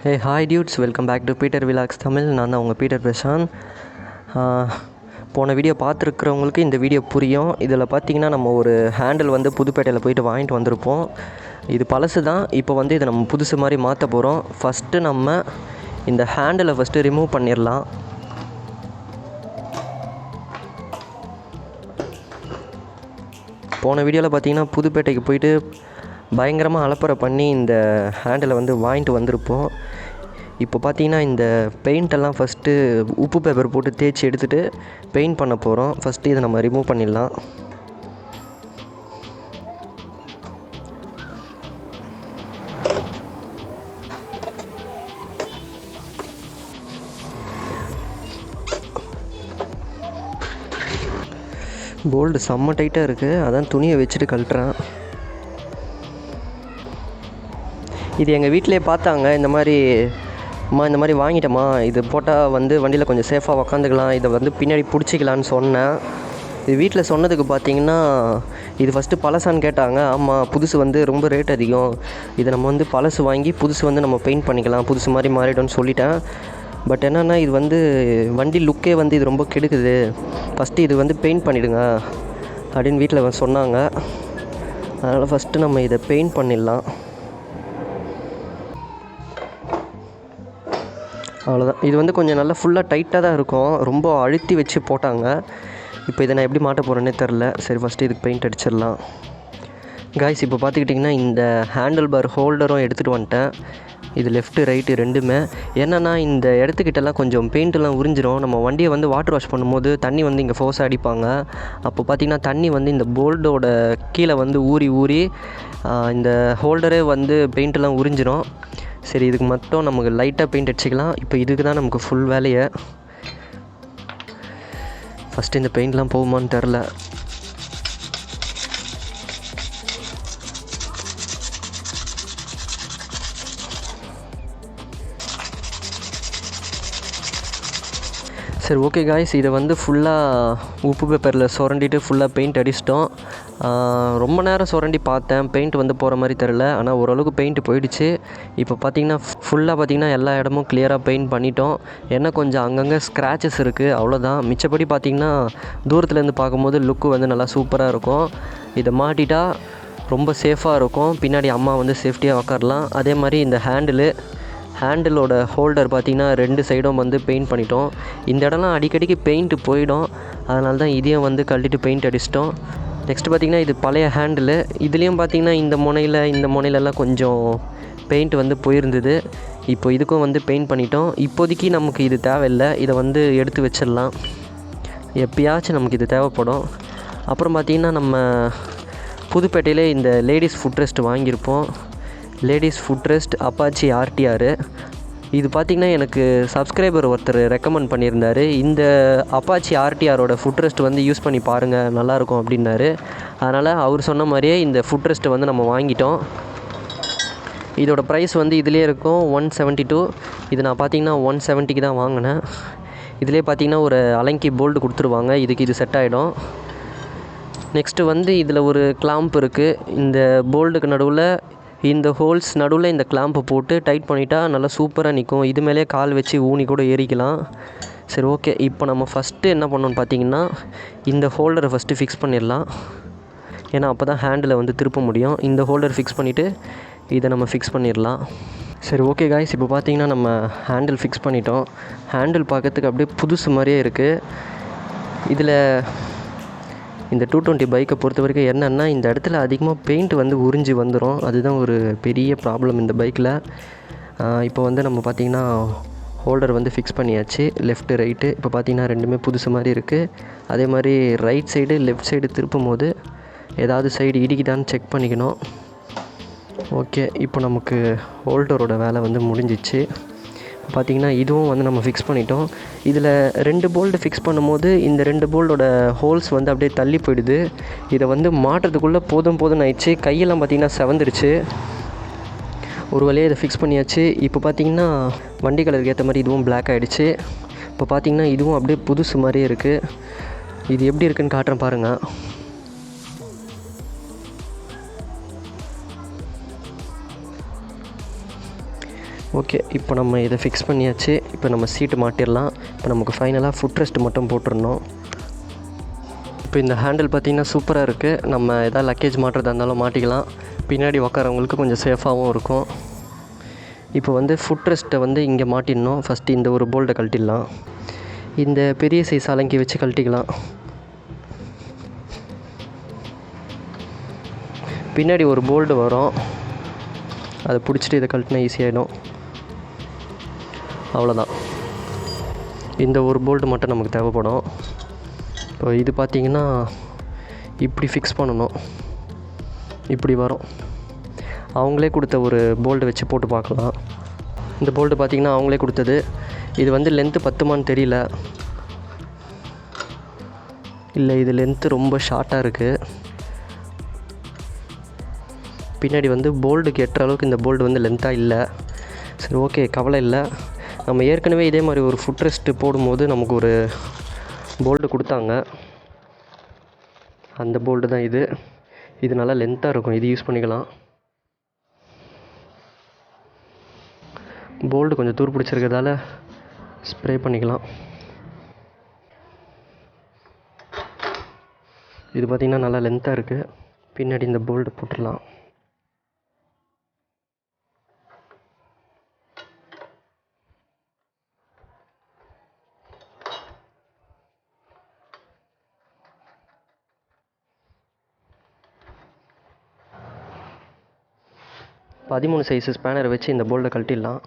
Hey hi dudes, welcome back to Peter vlogs Tamil. நான் தான் உங்கள் பீட்டர் பிரசாந்த். போன வீடியோ பார்த்துருக்குறவங்களுக்கு இந்த வீடியோ புரியும். இதில் பார்த்தீங்கன்னா நம்ம ஒரு ஹேண்டில் வந்து புதுப்பேட்டையில் போயிட்டு வாங்கிட்டு வந்திருப்போம். இது பழசு தான். இப்போ வந்து இதை நம்ம புதுசு மாதிரி மாற்ற போகிறோம். ஃபஸ்ட்டு நம்ம இந்த ஹேண்டிலை ஃபஸ்ட்டு ரிமூவ் பண்ணிடலாம். போன வீடியோவில் பார்த்தீங்கன்னா புதுப்பேட்டைக்கு போயிட்டு பயங்கரமாக அலப்பறை பண்ணி இந்த ஹேண்டிலை வந்து வாங்கிட்டு வந்திருப்போம். இப்போ பார்த்தீங்கன்னா இந்த பெயிண்டெல்லாம் ஃபஸ்ட்டு உப்பு பேப்பர் போட்டு தேய்ச்சி எடுத்துகிட்டு பெயிண்ட் பண்ண போகிறோம். ஃபஸ்ட்டு இதை நம்ம ரிமூவ் பண்ணிடலாம். போல்டு செம்ம டைட்டாக இருக்குது, அதான் துணியை வச்சுட்டு கழட்டுறேன். இது எங்கள் வீட்டிலே பார்த்தாங்க. இந்த மாதிரி வாங்கிட்டோமா, இது போட்டால் வந்து வண்டியில் கொஞ்சம் சேஃபாக உக்காந்துக்கலாம், இதை வந்து பின்னாடி பிடிச்சிக்கலான்னு சொன்னேன். இது வீட்டில் சொன்னதுக்கு பார்த்தீங்கன்னா இது ஃபஸ்ட்டு பழசான்னு கேட்டாங்க. ஆமாம், புதுசு வந்து ரொம்ப ரேட் அதிகம், இதை நம்ம வந்து பழசு வாங்கி புதுசு வந்து நம்ம பெயிண்ட் பண்ணிக்கலாம், புதுசு மாதிரி மாறிடும்னு சொல்லிட்டேன். பட் என்னென்னா இது வந்து வண்டி லுக்கே வந்து இது ரொம்ப கெடுக்குது, ஃபஸ்ட்டு இது வந்து பெயிண்ட் பண்ணிவிடுங்க அப்படின்னு வீட்டில் சொன்னாங்க. அதனால் ஃபஸ்ட்டு நம்ம இதை பெயிண்ட் பண்ணிடலாம். அவ்வளோதான். இது வந்து கொஞ்சம் நல்லா ஃபுல்லாக டைட்டாக தான் இருக்கும், ரொம்ப அழுத்தி வச்சு போட்டாங்க. இப்போ இதை நான் எப்படி மாட்ட போகிறேன்னே தெரில. சரி, ஃபஸ்ட்டு இதுக்கு பெயிண்ட் அடிச்சிடலாம். காய்ஸ், இப்போ பார்த்துக்கிட்டிங்கன்னா இந்த ஹேண்டில் பார் ஹோல்டரும் எடுத்துகிட்டு வந்துட்டேன். இது லெஃப்ட்டு ரைட்டு ரெண்டுமே. என்னென்னா இந்த இடத்துக்கிட்டலாம் கொஞ்சம் பெயிண்ட்டெல்லாம் உறிஞ்சிரும். நம்ம வண்டியை வந்து வாட்டர் வாஷ் பண்ணும்போது தண்ணி வந்து இங்கே ஃபோர்ஸாக அடிப்பாங்க. அப்போ பார்த்திங்கன்னா தண்ணி வந்து இந்த போல்டோட கீழே வந்து ஊறி இந்த ஹோல்டரே வந்து பெயிண்ட்டெல்லாம் உறிஞ்சிரும். சரி, இதுக்கு மட்டும் நமக்கு லைட்டாக பெயிண்ட் அடிச்சிக்கலாம். இப்போ இதுக்கு தான் நமக்கு ஃபுல் வேலையை. ஃபஸ்ட்டு இந்த பெயிண்ட்லாம் போகுமான்னு தெரில. சரி, ஓகே காய்ஸ், இதை வந்து ஃபுல்லாக உப்பு பேப்பரில் சுரண்டிட்டு ஃபுல்லாக பெயிண்ட் அடிச்சிட்டோம். ரொம்ப நேரம் சுரண்டி பார்த்தேன், பெயிண்ட் வந்து போகிற மாதிரி தெரில. ஆனால் ஓரளவுக்கு பெயிண்ட் போயிடுச்சு. இப்போ பார்த்திங்கன்னா ஃபுல்லாக பார்த்திங்கன்னா எல்லா இடமும் கிளியராக பெயிண்ட் பண்ணிட்டோம். ஏன்னா கொஞ்சம் அங்கங்கே ஸ்க்ராச்சஸ் இருக்குது, அவ்வளோதான். மிச்சப்படி பார்த்திங்கன்னா தூரத்துலேருந்து பார்க்கும்போது லுக்கு வந்து நல்லா சூப்பராக இருக்கும். இதை மாட்டிட்டா ரொம்ப சேஃபாக இருக்கும், பின்னாடி அம்மா வந்து சேஃப்டியாக உக்காரலாம். அதே மாதிரி இந்த ஹேண்டிலோட ஹோல்டர் பார்த்திங்கன்னா ரெண்டு சைடும் வந்து பெயிண்ட் பண்ணிட்டோம். இந்த இடம்லாம் அடிக்கடிக்கு பெயிண்ட்டு போயிடும், அதனால தான் இதையும் வந்து கழட்டிட்டு பெயிண்ட் அடிச்சிட்டோம். நெக்ஸ்ட்டு பார்த்திங்கன்னா இது பழைய ஹேண்டிலு. இதுலேயும் பார்த்திங்கன்னா இந்த முனையிலலாம் கொஞ்சம் பெயிண்ட் வந்து போயிருந்தது. இப்போ இதுக்கும் வந்து பெயிண்ட் பண்ணிட்டோம். இப்போதைக்கு நமக்கு இது தேவையில்லை, இதை வந்து எடுத்து வச்சிடலாம். எப்பயாச்சும் நமக்கு இது தேவைப்படும். அப்புறம் பார்த்திங்கன்னா நம்ம புதுப்பேட்டையிலே இந்த லேடிஸ் ஃபுட்ரெஸ்ட் வாங்கியிருப்போம். Ladies footrest Apache RTR. இது பார்த்திங்கன்னா எனக்கு சப்ஸ்கிரைபர் ஒருத்தர் ரெக்கமெண்ட் பண்ணியிருந்தார். இந்த அப்பாச்சி ஆர்டிஆரோட ஃபுட்ரெஸ்ட் வந்து யூஸ் பண்ணி பாருங்கள், நல்லாயிருக்கும் அப்படின்னாரு. அதனால் அவர் சொன்ன மாதிரியே இந்த ஃபுட்ரெஸ்ட்டை வந்து நம்ம வாங்கிட்டோம். இதோட ப்ரைஸ் வந்து இதிலே இருக்கும் 172. இது நான் பார்த்திங்கன்னா 170க்கு தான் வாங்கினேன். இதிலே பார்த்திங்கன்னா ஒரு அலங்கி போல்டு கொடுத்துருவாங்க, இதுக்கு இது செட் ஆகிடும். நெக்ஸ்ட்டு வந்து இதில் ஒரு கிளாம்ப் இருக்குது. இந்த போல்டுக்கு நடுவில் இந்த ஹோல்ஸ் நடுவில் இந்த கிளாம்பை போட்டு டைட் பண்ணிட்டா நல்லா சூப்பராக நிற்கும். இது மேலே கால் வச்சு ஊனி கூட ஏறிக்கலாம். சரி, ஓகே. இப்போ நம்ம ஃபஸ்ட்டு என்ன பண்ணோன்னு பார்த்தீங்கன்னா இந்த ஹோல்டரை ஃபஸ்ட்டு ஃபிக்ஸ் பண்ணிடலாம். ஏன்னா அப்போ தான் ஹேண்டில் வந்து திருப்ப முடியும். இந்த ஹோல்டர் ஃபிக்ஸ் பண்ணிவிட்டு இதை நம்ம ஃபிக்ஸ் பண்ணிடலாம். சரி, ஓகே காய்ஸ், இப்போ பார்த்தீங்கன்னா நம்ம ஹேண்டில் ஃபிக்ஸ் பண்ணிட்டோம். ஹேண்டில் பார்க்கறதுக்கு அப்படியே புதுசு மாதிரியே இருக்குது. இதில் இந்த 220 பைக்கை பொறுத்த வரைக்கும் என்னென்னா இந்த இடத்துல அதிகமாக பெயிண்ட் வந்து உறிஞ்சி வந்துடும். அதுதான் ஒரு பெரிய ப்ராப்ளம் இந்த பைக்கில். இப்போ வந்து நம்ம பார்த்திங்கன்னா ஹோல்டர் வந்து ஃபிக்ஸ் பண்ணியாச்சு, லெஃப்ட்டு ரைட்டு. இப்போ பார்த்திங்கன்னா ரெண்டுமே புதுசு மாதிரி இருக்குது. அதே மாதிரி ரைட் சைடு லெஃப்ட் சைடு திருப்பும் போது ஏதாவது சைடு இடிக்குதான்னு செக் பண்ணிக்கணும். ஓகே, இப்போ நமக்கு ஹோல்டரோட வேலை வந்து முடிஞ்சிச்சு. பார்த்திங்கன்னா இதுவும் வந்து நம்ம ஃபிக்ஸ் பண்ணிட்டோம். இதில் 2 போல்டு ஃபிக்ஸ் பண்ணும்போது இந்த 2 போல்டோட ஹோல்ஸ் வந்து அப்படியே தள்ளி போயிடுது. இதை வந்து மாட்டுறதுக்குள்ளே போதும் ஆயிடுச்சு. கையெல்லாம் பார்த்திங்கன்னா செவந்துருச்சு. ஒரு வழியாக இதை ஃபிக்ஸ் பண்ணியாச்சு. இப்போ பார்த்திங்கன்னா வண்டி கலருக்கு ஏற்ற மாதிரி இதுவும் பிளாக் ஆகிடுச்சு. இப்போ பார்த்திங்கன்னா இதுவும் அப்படியே புதுசு மாதிரியே இருக்குது. இது எப்படி இருக்குதுன்னு காட்டுறேன் பாருங்கள். ஓகே, இப்போ நம்ம இதை ஃபிக்ஸ் பண்ணியாச்சு. இப்போ நம்ம சீட்டு மாட்டிடலாம். இப்போ நமக்கு ஃபைனலாக ஃபுட் ரெஸ்ட் மட்டும் போட்டுருந்தோம். இப்போ இந்த ஹேண்டில் பார்த்திங்கன்னா சூப்பராக இருக்குது. நம்ம எதாவது லக்கேஜ் மாட்டுறதா இருந்தாலும் மாட்டிக்கலாம். பின்னாடி உட்காரவங்களுக்கு கொஞ்சம் சேஃபாகவும் இருக்கும். இப்போ வந்து ஃபுட் ரெஸ்ட்டை வந்து இங்கே மாட்டிடணும். ஃபஸ்ட்டு இந்த ஒரு போல்ட்டை கழட்டிடலாம். இந்த பெரிய சைஸ் அலங்கி வச்சு கழட்டிக்கலாம். பின்னாடி ஒரு போல்டு வரும், அதை பிடிச்சிட்டு இதை கழட்டினா ஈஸியாகிடும். அவ்வளோதான். இந்த ஒரு போல்டு மட்டும் நமக்கு தேவைப்படும். இப்போ இது பார்த்திங்கன்னா இப்படி ஃபிக்ஸ் பண்ணணும். இப்படி வரும். அவங்களே கொடுத்த ஒரு போல்டு வச்சு போட்டு பார்க்கலாம். இந்த போல்டு பார்த்திங்கன்னா அவங்களே கொடுத்தது. இது வந்து லென்த்து பத்துமான்னு தெரியல. இல்லை, இது லென்த்து ரொம்ப ஷார்ட்டாக இருக்குது. பின்னாடி வந்து போல்டுக்கு எட்டுற அளவுக்கு இந்த போல்டு வந்து லென்த்தாக இல்லை. சரி, ஓகே, கவலை இல்லை. நம்ம ஏற்கனவே இதே மாதிரி ஒரு ஃபுட் ரெஸ்ட்டு போடும்போது நமக்கு ஒரு போல்டு கொடுத்தாங்க. அந்த போல்டு தான் இது. இது நல்லா லென்த்தாக இருக்கும். இது யூஸ் பண்ணிக்கலாம். போல்டு கொஞ்சம் தூர் பிடிச்சிருக்கிறதால ஸ்ப்ரே பண்ணிக்கலாம். இது பார்த்திங்கன்னா நல்லா லென்த்தாக இருக்குது. பின்னாடி இந்த போல்டு போட்டுடலாம். இப்போ 13 சைஸு ஸ்பேனரை வச்சு இந்த போல்டை கழட்டிடலாம்.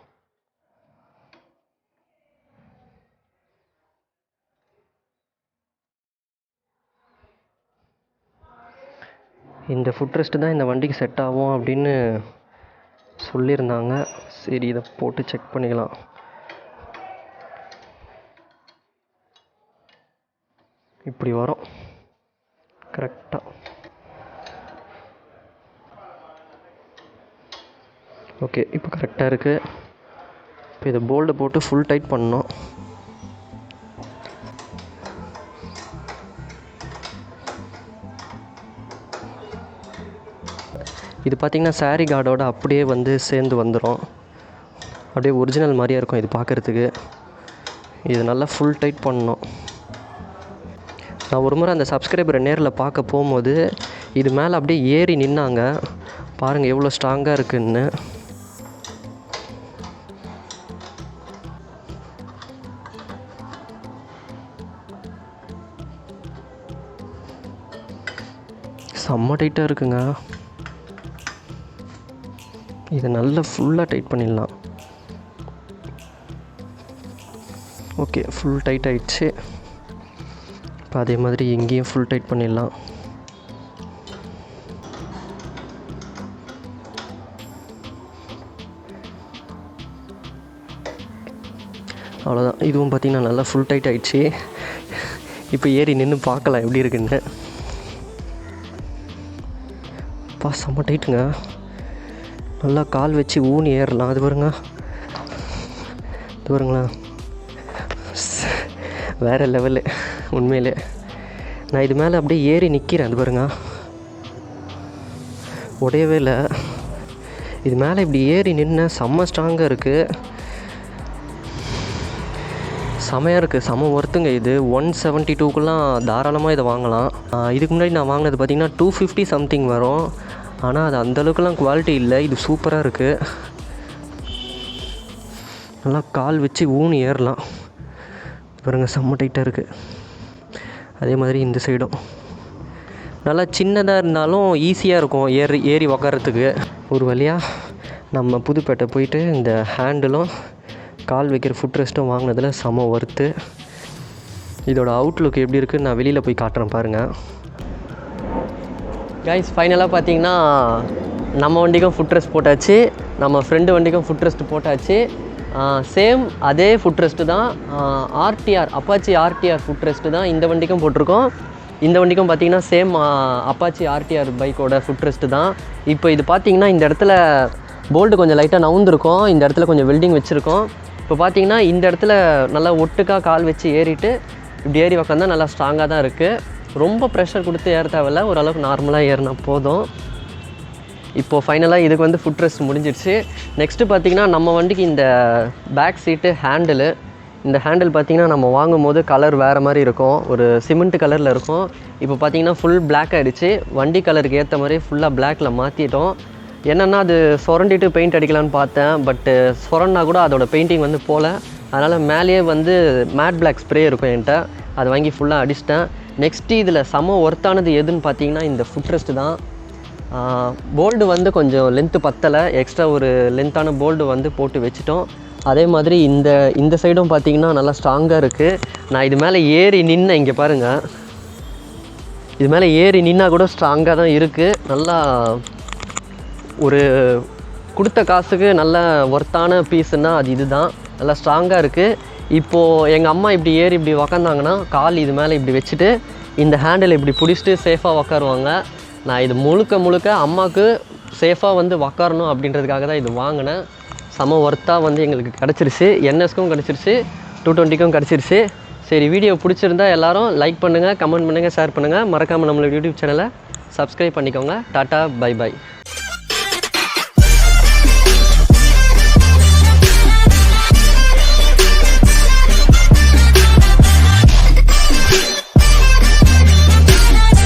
இந்த ஃபுட் ரெஸ்ட்டு தான் இந்த வண்டிக்கு செட் ஆகும் அப்படின்னு சொல்லியிருந்தாங்க. சரி, இதை போட்டு செக் பண்ணிக்கலாம். இப்படி வரும் கரெக்டாக. ஓகே, இப்போ கரெக்டாக இருக்குது. இப்போ இதை போல்டு போட்டு ஃபுல் டைட் பண்ணணும். இது பார்த்திங்கன்னா சாரீ கார்டோட அப்படியே வந்து சேர்ந்து வந்துடும். அப்படியே ஒரிஜினல் மாதிரியே இருக்கும் இது பார்க்குறதுக்கு. இது நல்லா ஃபுல் டைட் பண்ணணும். நான் ஒரு முறை அந்த சப்ஸ்கிரைபரை நேரில் பார்க்க போகும்போது இது மேலே அப்படியே ஏறி நின்னாங்க. பாருங்கள் எவ்வளோ ஸ்ட்ராங்காக இருக்குன்னு. செம்ம டைட்டாக இருக்குங்க. இதை நல்லா ஃபுல்லாக டைட் பண்ணிடலாம். ஓகே, ஃபுல் டைட் ஆகிடுச்சு. இப்போ அதே மாதிரி எங்கேயும் ஃபுல் டைட் பண்ணிடலாம். அவ்வளோதான். இதுவும் பார்த்திங்கன்னா நல்லா ஃபுல் டைட் ஆகிடுச்சு. இப்போ ஏறி நின்று பார்க்கலாம் எப்படி இருக்குன்னு. செம்ம டைட்டுங்க. நல்லா கால் வச்சு ஊனி ஏறலாம். அது பாருங்களேன், வேறு லெவலு உண்மையிலே. நான் இது மேலே அப்படியே ஏறி நிற்கிறேன். அது பாருங்க, உடையவே இல்லை. இது மேலே இப்படி ஏறி நின்று செம்ம ஸ்ட்ராங்காக இருக்குது. செமையாக இருக்குது, செம்ம ஒர்த்துங்க. இது 172க்குலாம் தாராளமாக இதை வாங்கலாம். இதுக்கு முன்னாடி நான் வாங்கினது பார்த்திங்கன்னா 250 சம்திங் வரும். ஆனால் அது அந்தளவுக்குலாம் குவாலிட்டி இல்லை. இது சூப்பராக இருக்குது. நல்லா கால் வச்சு ஊனி ஏறலாம். பாருங்க, செம்ம டைட்டாக இருக்குது. அதே மாதிரி இந்த சைடும் நல்லா சின்னதாக இருந்தாலும் ஈஸியாக இருக்கும் ஏறி உக்காரத்துக்கு. ஒரு வழியாக நம்ம புதுப்பேட்டை போயிட்டு இந்த ஹேண்டிலும் கால் வைக்கிற ஃபுட் ரெஸ்ட்டும் வாங்கினதில் செம ஒர்த்து. இதோட அவுட்லுக் எப்படி இருக்குன்னு நான் வெளியில் போய் காட்டுறேன் பாருங்கள். கைஸ், ஃபைனலாக பார்த்தீங்கன்னா நம்ம வண்டிக்கும் ஃபுட் ரெஸ்ட் போட்டாச்சு, நம்ம ஃப்ரெண்டு வண்டிக்கும் ஃபுட் ரெஸ்ட் போட்டாச்சு. சேம் அதே ஃபுட் ரெஸ்ட்டு தான். அப்பாச்சி ஆர்டிஆர் ஃபுட் ரெஸ்ட்டு தான் இந்த வண்டிக்கும் போட்டிருக்கோம். இந்த வண்டிக்கும் பார்த்திங்கன்னா சேம் அப்பாச்சி ஆர்டிஆர் பைக்கோட ஃபுட் ரெஸ்ட்டு தான். இப்போ இது பார்த்திங்கன்னா இந்த இடத்துல போல்டு கொஞ்சம் லைட்டாக நவுந்துருக்கும். இந்த இடத்துல கொஞ்சம் வெல்டிங் வச்சுருக்கோம். இப்போ பார்த்திங்கன்னா இந்த இடத்துல நல்லா ஒட்டுக்காக கால் வச்சு ஏறிட்டு இப்படி ஏறி உக்காந்தா நல்லா ஸ்ட்ராங்காக தான் இருக்குது. ரொம்ப ப்ரெஷர் கொடுத்து ஏற தேவையில்ல, ஓரளவுக்கு நார்மலாக ஏறினா போதும். இப்போது ஃபைனலாக இதுக்கு வந்து ஃபுட்ரெஸ்ட் முடிஞ்சிடுச்சு. நெக்ஸ்ட்டு பார்த்திங்கன்னா நம்ம வண்டிக்கு இந்த பேக் சீட்டு ஹேண்டிலு, இந்த ஹேண்டில் பார்த்திங்கன்னா நம்ம வாங்கும் போது கலர் வேறு மாதிரி இருக்கும், ஒரு சிமெண்ட் கலரில் இருக்கும். இப்போ பார்த்திங்கன்னா ஃபுல் பிளாக் ஆகிடுச்சு. வண்டி கலருக்கு ஏற்ற மாதிரி ஃபுல்லாக பிளாக்கில் மாற்றிட்டோம். என்னென்னா அது சுரண்டிட்டு பெயிண்ட் அடிக்கலான்னு பார்த்தேன், பட்டு சுரண்டா கூட அதோட பெயிண்டிங் வந்து போகல. அதனால் மேலேயே வந்து மேட் பிளாக் ஸ்ப்ரே இருக்கும் என்கிட்ட, அதை வாங்கி ஃபுல்லாக அடிச்சிட்டேன். நெக்ஸ்ட்டு இதில் செம ஒர்த்தானது எதுன்னு பார்த்தீங்கன்னா இந்த ஃபுட்ரெஸ்ட்டு தான். போல்டு வந்து கொஞ்சம் லென்த்து பத்தலை, எக்ஸ்ட்ரா ஒரு லென்த்தான போல்டு வந்து போட்டு வச்சுட்டோம். அதே மாதிரி இந்த சைடும் பார்த்திங்கன்னா நல்லா ஸ்ட்ராங்காக இருக்குது. நான் இது மேலே ஏறி நின்று இங்கே பாருங்கள், இது மேலே ஏறி நின்னா கூட ஸ்ட்ராங்காக தான் இருக்குது. நல்லா ஒரு கொடுத்த காசுக்கு நல்ல ஒர்த்தான பீஸுன்னா அது இது தான், நல்லா ஸ்ட்ராங்காக இருக்குது. இப்போது எங்கள் அம்மா இப்படி ஏறி இப்படி உக்காந்தாங்கன்னா கால் இது மேலே இப்படி வச்சுட்டு இந்த ஹேண்டில் இப்படி பிடிச்சிட்டு சேஃபாக உக்காருவாங்க. நான் இது முழுக்க அம்மாவுக்கு சேஃபாக வந்து உக்காரணும் அப்படின்றதுக்காக தான் இது வாங்கினேன். செம ஒர்த்தாக வந்து எங்களுக்கு கிடச்சிருச்சு, என்எஸ்க்கும் கிடச்சிருச்சு, 220க்கும் கிடச்சிருச்சு. சரி, வீடியோ பிடிச்சிருந்தா எல்லோரும் லைக் பண்ணுங்கள், கமெண்ட் பண்ணுங்கள், ஷேர் பண்ணுங்கள். மறக்காமல் நம்மளோட யூடியூப் சேனலை சப்ஸ்கிரைப் பண்ணிக்கோங்க. Tata, bye bye.